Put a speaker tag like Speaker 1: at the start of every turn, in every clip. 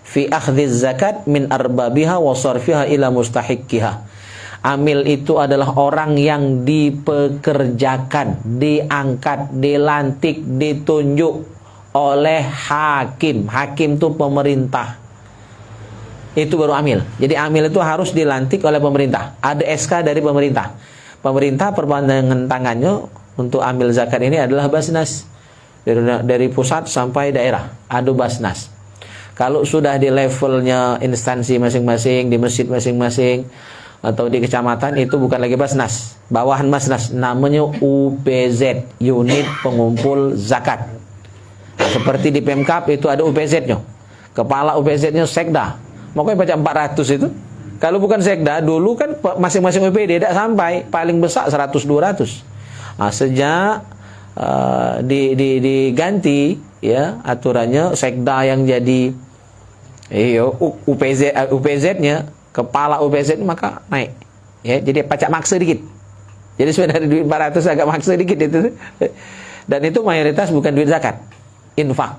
Speaker 1: fi akhdhiz zakat min arbabiha wa sarfiha ila mustahiqqiha. Amil itu adalah orang yang dipekerjakan, diangkat, dilantik, ditunjuk oleh hakim. Hakim itu pemerintah. Itu baru amil. Jadi amil itu harus dilantik oleh pemerintah. Ada SK dari pemerintah. Pemerintah perpanjangan tangannya untuk amil zakat ini adalah Basnas. Dari pusat sampai daerah ada Basnas. Kalau sudah di levelnya instansi masing-masing, di masjid masing-masing atau di kecamatan, itu bukan lagi Basnas, bawahan Basnas, namanya UPZ, Unit Pengumpul Zakat. Nah, seperti di Pemkap itu ada UPZ-nya, kepala UPZ-nya Sekda, makanya baca 400 itu. Kalau bukan Sekda, dulu kan masing-masing UPD tidak sampai, paling besar 100-200. Nah, sejak diganti ya aturannya, Sekda yang jadi UPZ-nya, kepala UPZ, maka naik ya, jadi pajak maksa dikit. Jadi sebenarnya duit 400 agak maksa dikit itu. Dan itu mayoritas bukan duit zakat, infak.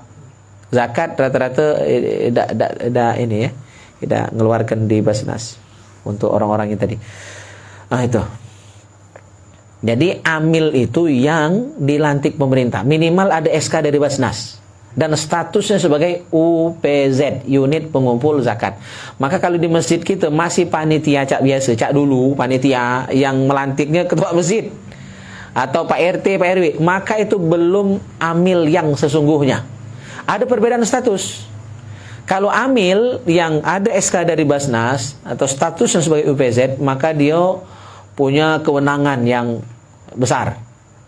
Speaker 1: Zakat rata-rata ini ya, tidak ngeluarkan di Basnas untuk orang-orang yang tadi. Nah itu. Jadi amil itu yang dilantik pemerintah, minimal ada SK dari Basnas dan statusnya sebagai UPZ, Unit Pengumpul Zakat. Maka kalau di masjid kita masih panitia cak biasa, cak dulu panitia yang melantiknya ketua masjid atau Pak RT, Pak RW, maka itu belum amil yang sesungguhnya. Ada perbedaan status. Kalau amil yang ada SK dari Basnas atau statusnya sebagai UPZ, maka dia punya kewenangan yang besar.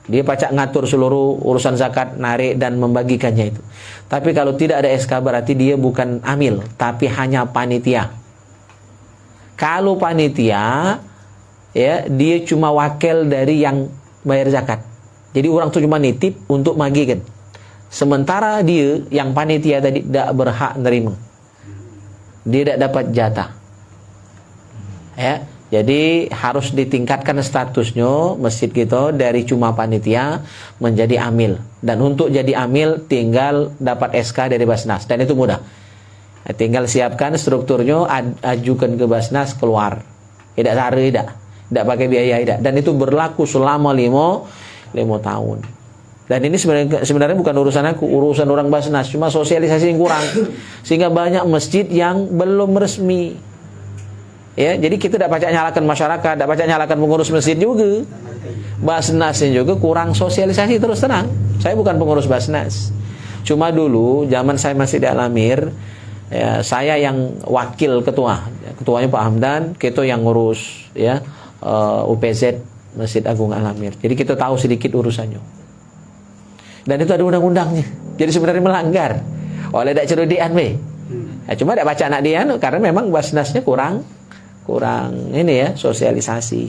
Speaker 1: Dia pacak ngatur seluruh urusan zakat, narik dan membagikannya itu. Tapi kalau tidak ada SK berarti dia bukan amil, tapi hanya panitia. Kalau panitia, ya dia cuma wakil dari yang bayar zakat. Jadi orang itu cuma nitip untuk bagikan. Sementara dia yang panitia tadi tidak berhak menerima. Dia tidak dapat jatah. Ya. Jadi harus ditingkatkan statusnya masjid kita dari cuma panitia menjadi amil. Dan untuk jadi amil tinggal dapat SK dari Basnas. Dan itu mudah. Tinggal siapkan strukturnya, ajukan ke Basnas, keluar. Tidak cari, tidak pakai biaya, tidak. Dan itu berlaku selama 5 tahun. Dan ini sebenarnya bukan urusan aku, urusan orang Basnas. Cuma sosialisasi yang kurang. Sehingga banyak masjid yang belum resmi. Ya, jadi kita tidak pacak nyalakan masyarakat, tidak pacak nyalakan pengurus masjid juga. Basnasnya juga kurang sosialisasi terus terang. Saya bukan pengurus Basnas. Cuma dulu zaman saya masih di Al-Amir, ya, saya yang wakil ketua. Ketuanya Pak Hamdan, kita yang ngurus ya UPZ Masjid Agung Al-Amir. Jadi kita tahu sedikit urusannya. Dan itu ada undang-undangnya. Jadi sebenarnya melanggar. Oleh dak cerudian we. Ya, cuma dak baca anak dia karena memang Basnasnya kurang ini ya, sosialisasi.